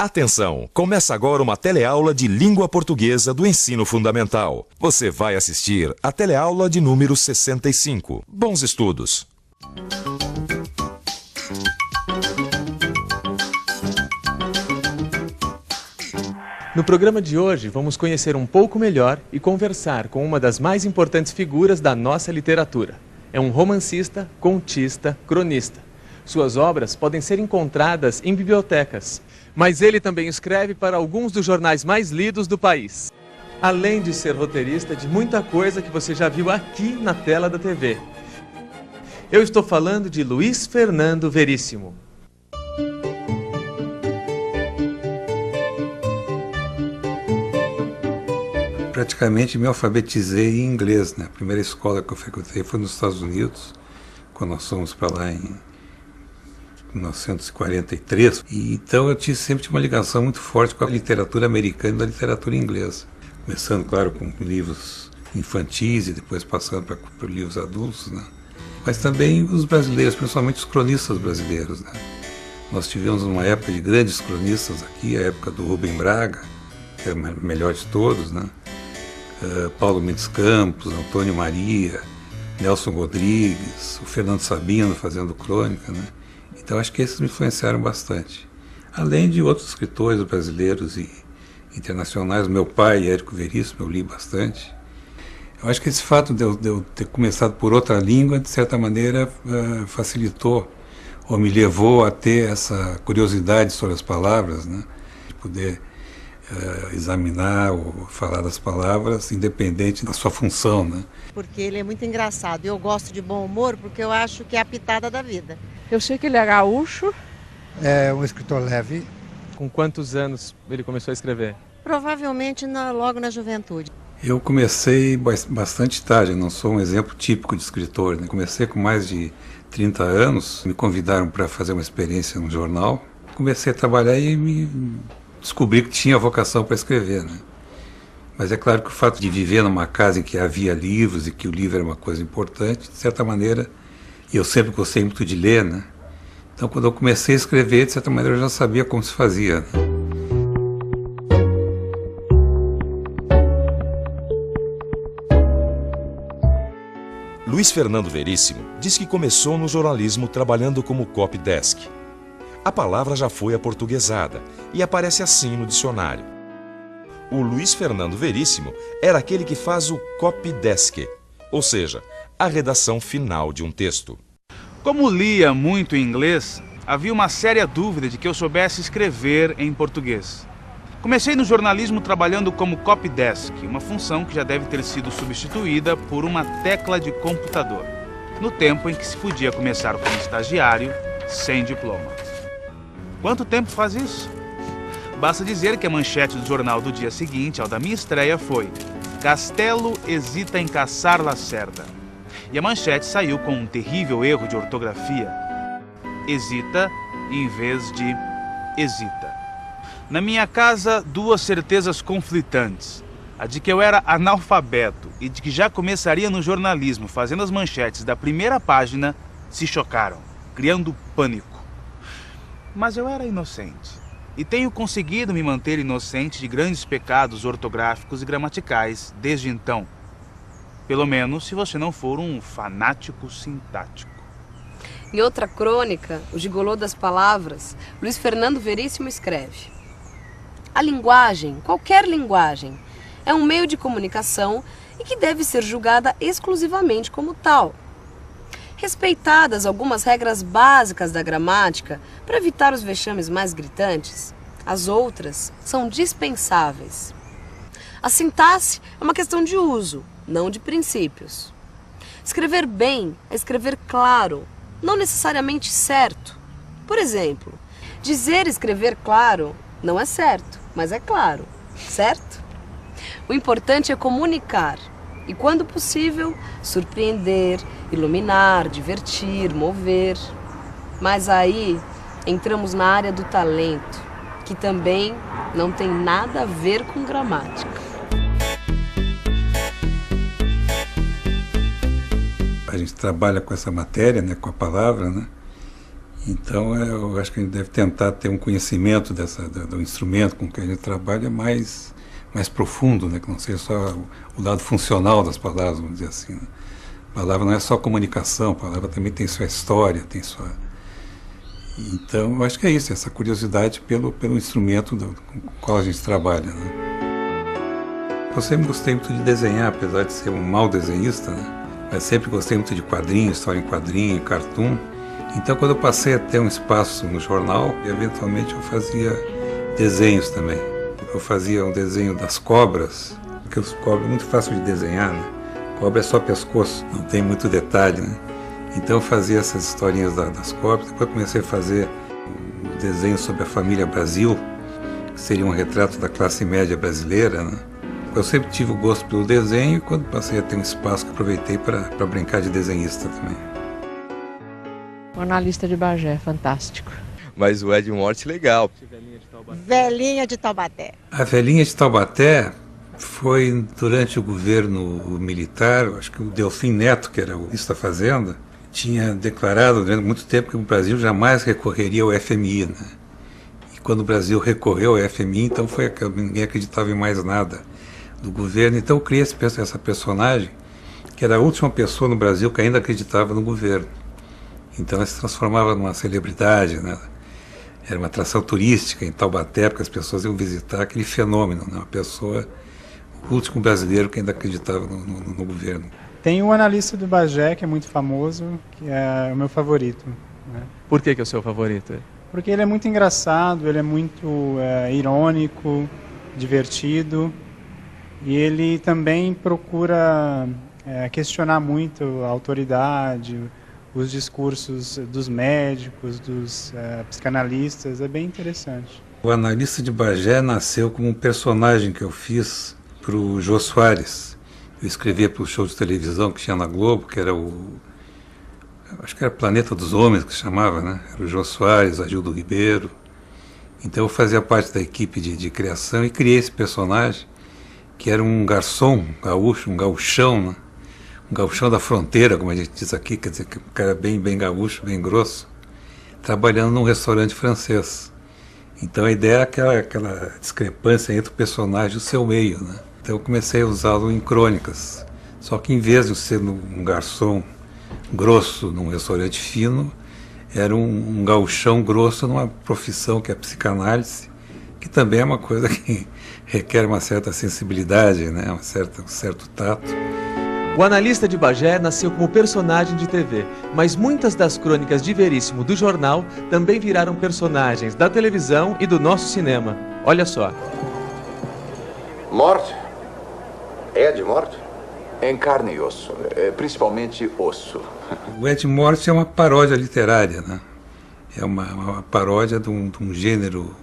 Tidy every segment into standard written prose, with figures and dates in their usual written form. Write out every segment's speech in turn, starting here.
Atenção! Começa agora uma teleaula de língua portuguesa do ensino fundamental. Você vai assistir a teleaula de número 65. Bons estudos! No programa de hoje, vamos conhecer um pouco melhor e conversar com uma das mais importantes figuras da nossa literatura. É um romancista, contista, cronista. Suas obras podem ser encontradas em bibliotecas, mas ele também escreve para alguns dos jornais mais lidos do país. Além de ser roteirista de muita coisa que você já viu aqui na tela da TV. Eu estou falando de Luiz Fernando Veríssimo. Praticamente me alfabetizei em inglês, né? A primeira escola que eu frequentei foi nos Estados Unidos, quando nós fomos para lá em 1943. E então eu sempre tive uma ligação muito forte com a literatura americana e a literatura inglesa. Começando, claro, com livros infantis e depois passando para livros adultos, né? Mas também os brasileiros, principalmente os cronistas brasileiros, né? Nós tivemos uma época de grandes cronistas aqui, a época do Rubem Braga, que era o melhor de todos, né? Paulo Mendes Campos, Antônio Maria, Nelson Rodrigues, o Fernando Sabino fazendo crônica, né? Então acho que esses me influenciaram bastante. Além de outros escritores brasileiros e internacionais, meu pai, Érico Veríssimo, eu li bastante. Eu acho que esse fato de eu ter começado por outra língua, de certa maneira, facilitou ou me levou a ter essa curiosidade sobre as palavras, né? De poder examinar ou falar das palavras, independente da sua função, né? Porque ele é muito engraçado. Eu gosto de bom humor porque eu acho que é a pitada da vida. Eu sei que ele é gaúcho. É um escritor leve. Com quantos anos ele começou a escrever? Provavelmente logo na juventude. Eu comecei bastante tarde, não sou um exemplo típico de escritor, né? Comecei com mais de 30 anos, me convidaram para fazer uma experiência no jornal. Comecei a trabalhar e descobri que tinha vocação para escrever, né? Mas é claro que o fato de viver numa casa em que havia livros e que o livro era uma coisa importante, de certa maneira, e eu sempre gostei muito de ler, né? Então, quando eu comecei a escrever, de certa maneira, eu já sabia como se fazia, né? Luiz Fernando Veríssimo diz que começou no jornalismo trabalhando como copy desk. A palavra já foi aportuguesada e aparece assim no dicionário. O Luiz Fernando Veríssimo era aquele que faz o copy desk, ou seja, a redação final de um texto. Como lia muito inglês, havia uma séria dúvida de que eu soubesse escrever em português. Comecei no jornalismo trabalhando como copy desk, uma função que já deve ter sido substituída por uma tecla de computador, no tempo em que se podia começar como estagiário sem diploma. Quanto tempo faz isso? Basta dizer que a manchete do jornal do dia seguinte ao da minha estreia foi: Castelo hesita em caçar Lacerda. E a manchete saiu com um terrível erro de ortografia. Hesita em vez de hesita. Na minha casa, duas certezas conflitantes. A de que eu era analfabeto e de que já começaria no jornalismo fazendo as manchetes da primeira página se chocaram, criando pânico. Mas eu era inocente, e tenho conseguido me manter inocente de grandes pecados ortográficos e gramaticais desde então. Pelo menos se você não for um fanático sintático. Em outra crônica, O Gigolô das Palavras, Luiz Fernando Veríssimo escreve: a linguagem, qualquer linguagem, é um meio de comunicação e que deve ser julgada exclusivamente como tal. Respeitadas algumas regras básicas da gramática para evitar os vexames mais gritantes, as outras são dispensáveis. A sintaxe é uma questão de uso, não de princípios. Escrever bem é escrever claro, não necessariamente certo. Por exemplo, dizer escrever claro não é certo, mas é claro, certo? O importante é comunicar e, quando possível, surpreender, iluminar, divertir, mover. Mas aí entramos na área do talento, que também não tem nada a ver com gramática. A gente trabalha com essa matéria, né, com a palavra, né? Então, eu acho que a gente deve tentar ter um conhecimento do instrumento com que a gente trabalha mais profundo, né? Que não seja só o lado funcional das palavras, vamos dizer assim, né? A palavra não é só comunicação, a palavra também tem sua história, tem sua... Então, eu acho que é isso, essa curiosidade pelo instrumento com o qual a gente trabalha, né? Eu sempre gostei muito de desenhar, apesar de ser um mau desenhista, né? Mas sempre gostei muito de quadrinhos, história em quadrinho, cartoon. Então, quando eu passei a ter um espaço no jornal, eventualmente eu fazia desenhos também. Eu fazia um desenho das cobras, porque os cobras é muito fácil de desenhar, né? Cobra é só pescoço, não tem muito detalhe, né? Então eu fazia essas historinhas das cobras, depois comecei a fazer um desenho sobre a família Brasil, que seria um retrato da classe média brasileira, né? Eu sempre tive o gosto pelo desenho e quando passei a ter um espaço que aproveitei para brincar de desenhista também. O analista de Bagé, fantástico. Mas o Ed Morte, legal. Velhinha de Taubaté. A Velhinha de Taubaté foi durante o governo militar, acho que o Delfim Neto, que era o ministro da Fazenda, tinha declarado durante muito tempo que o Brasil jamais recorreria ao FMI, né? E quando o Brasil recorreu ao FMI, então ninguém acreditava em mais nada do governo. Então eu criei essa personagem, que era a última pessoa no Brasil que ainda acreditava no governo. Então ela se transformava numa celebridade, né? Era uma atração turística em Taubaté, porque as pessoas iam visitar aquele fenômeno, né? Uma pessoa, o último brasileiro que ainda acreditava no governo. Tem o analista do Bagé, que é muito famoso, que é o meu favorito, né? Por que é o seu favorito? Porque ele é muito engraçado, ele é muito irônico, divertido, e ele também procura questionar muito a autoridade, os discursos dos médicos, dos psicanalistas, é bem interessante. O analista de Bagé nasceu como um personagem que eu fiz para o Jô Soares. Eu escrevia para o show de televisão que tinha na Globo, que era acho que era Planeta dos Homens, que se chamava, né? Era o Jô Soares, Agildo Ribeiro. Então eu fazia parte da equipe de criação e criei esse personagem, que era um garçom gaúcho, um gauchão, né? Um gauchão da fronteira, como a gente diz aqui, quer dizer, que um cara bem gaúcho, bem grosso, trabalhando num restaurante francês. Então a ideia era aquela discrepância entre o personagem e o seu meio, né? Então eu comecei a usá-lo em crônicas. Só que em vez de ser um garçom grosso num restaurante fino, era um gauchão grosso numa profissão que é a psicanálise, que também é uma coisa que requer uma certa sensibilidade, né? Um certo tato. O analista de Bagé nasceu como personagem de TV, mas muitas das crônicas de Veríssimo do jornal também viraram personagens da televisão e do nosso cinema. Olha só. Morte? Ed Morte? Em carne e osso, principalmente osso. O Ed Morte é uma paródia literária, né? É uma paródia de um gênero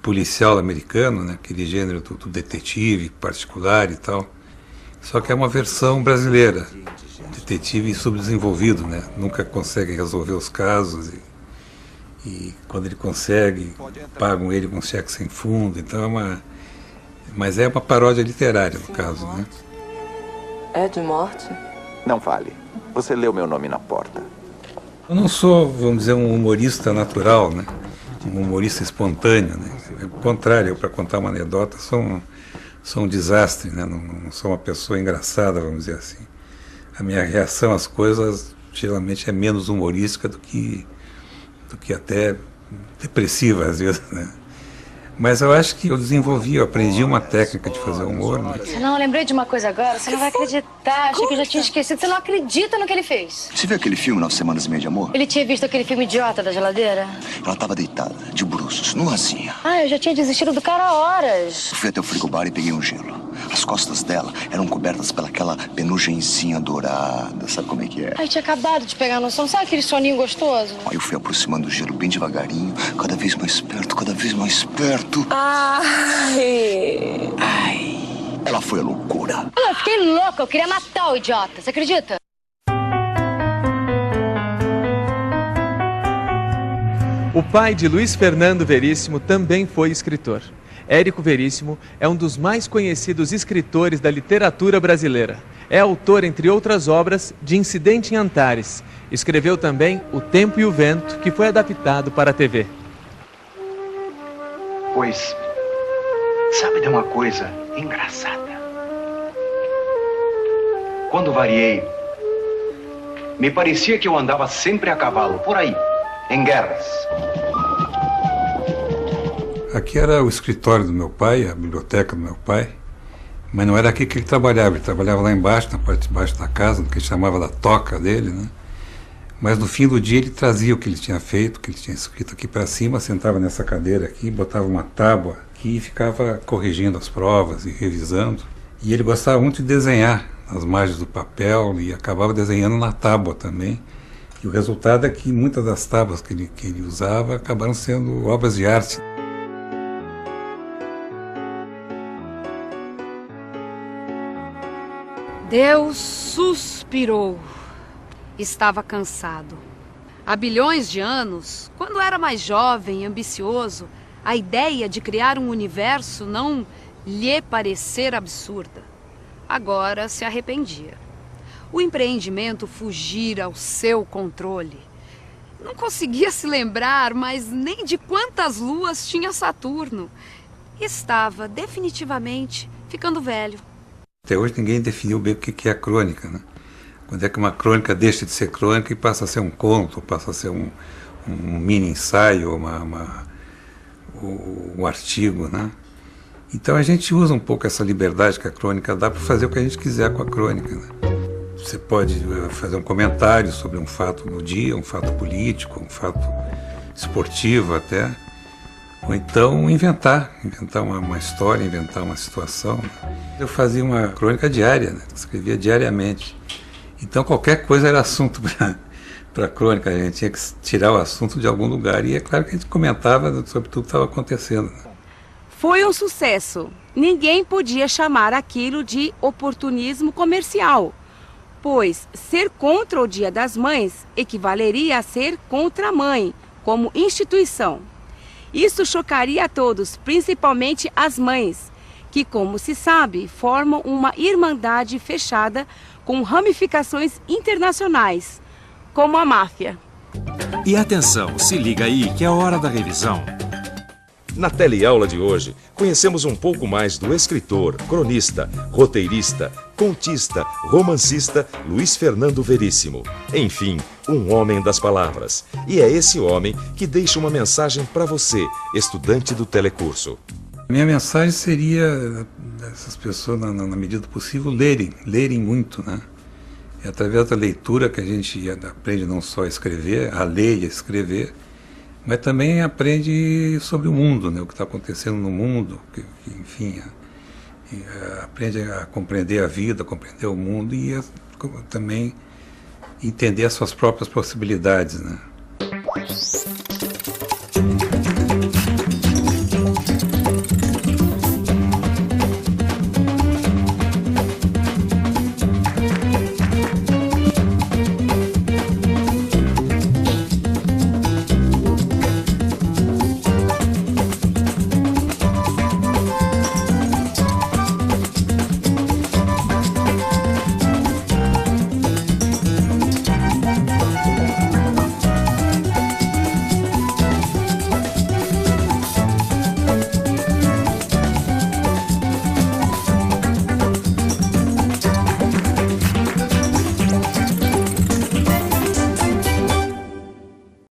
policial americano, né? Aquele gênero do detetive particular e tal. Só que é uma versão brasileira, detetive subdesenvolvido, né? Nunca consegue resolver os casos e quando ele consegue, pagam ele com cheque sem fundo. Então mas é uma paródia literária no caso, né? Ed Morte? Não fale. Você leu meu nome na porta. Eu não sou, vamos dizer, um humorista natural, né? Um humorista espontâneo, né? Ao contrário, para contar uma anedota, sou um desastre, né? Não sou uma pessoa engraçada, vamos dizer assim. A minha reação às coisas geralmente é menos humorística do que até depressiva às vezes, né? Mas eu acho que eu aprendi uma técnica de fazer humor, né? Não, eu lembrei de uma coisa agora, você não vai acreditar, achei que eu já tinha esquecido, você não acredita no que ele fez. Você viu aquele filme 9 Semanas e Meia de Amor? Ele tinha visto aquele filme idiota da geladeira? Ela estava deitada, de bruços, nuazinha. Ah, eu já tinha desistido do cara há horas. Eu fui até o frigobar e peguei um gelo. As costas dela eram cobertas pelaquela penugenzinha dourada, sabe como é que é? Ai, tinha acabado de pegar no sono, sabe aquele soninho gostoso? Aí eu fui aproximando o gelo bem devagarinho, cada vez mais perto, cada vez mais perto. Ai! Ela foi a loucura. Eu fiquei louca, eu queria matar o idiota, você acredita? O pai de Luiz Fernando Veríssimo também foi escritor. Érico Veríssimo é um dos mais conhecidos escritores da literatura brasileira. É autor, entre outras obras, de Incidente em Antares. Escreveu também O Tempo e o Vento, que foi adaptado para a TV. Pois, sabe de uma coisa engraçada? Quando variei, me parecia que eu andava sempre a cavalo, por aí, em guerras. Aqui era o escritório do meu pai, a biblioteca do meu pai, mas não era aqui que ele trabalhava lá embaixo, na parte de baixo da casa, no que ele chamava da toca dele, né? Mas no fim do dia ele trazia o que ele tinha feito, o que ele tinha escrito aqui para cima, sentava nessa cadeira aqui, botava uma tábua aqui e ficava corrigindo as provas e revisando. E ele gostava muito de desenhar nas margens do papel e acabava desenhando na tábua também. E o resultado é que muitas das tábuas que ele usava acabaram sendo obras de arte. Deus suspirou. Estava cansado. Há bilhões de anos, quando era mais jovem e ambicioso, a ideia de criar um universo não lhe parecer absurda. Agora se arrependia. O empreendimento fugira ao seu controle. Não conseguia se lembrar mais nem de quantas luas tinha Saturno. Estava definitivamente ficando velho. Até hoje ninguém definiu bem o que é a crônica, né? Quando é que uma crônica deixa de ser crônica e passa a ser um conto, passa a ser um mini ensaio, um artigo, né? Então a gente usa um pouco essa liberdade que a crônica dá para fazer o que a gente quiser com a crônica, né? Você pode fazer um comentário sobre um fato do dia, um fato político, um fato esportivo até, ou então inventar uma história, inventar uma situação. Eu fazia uma crônica diária, né? Escrevia diariamente. Então qualquer coisa era assunto para a crônica, a gente tinha que tirar o assunto de algum lugar. E é claro que a gente comentava sobre tudo que estava acontecendo. Foi um sucesso. Ninguém podia chamar aquilo de oportunismo comercial, pois ser contra o Dia das Mães equivaleria a ser contra a mãe, como instituição. Isso chocaria a todos, principalmente as mães, que, como se sabe, formam uma irmandade fechada com ramificações internacionais, como a máfia. E atenção, se liga aí que é a hora da revisão. Na teleaula de hoje, conhecemos um pouco mais do escritor, cronista, roteirista, contista, romancista Luiz Fernando Veríssimo. Enfim, um homem das palavras. E é esse homem que deixa uma mensagem para você, estudante do telecurso. Minha mensagem seria essas pessoas, na medida do possível, lerem muito, né? É através da leitura que a gente aprende não só a escrever, a ler e a escrever, mas também aprende sobre o mundo, né? O que está acontecendo no mundo, enfim, aprende a compreender a vida, compreender o mundo e também entender as suas próprias possibilidades, né?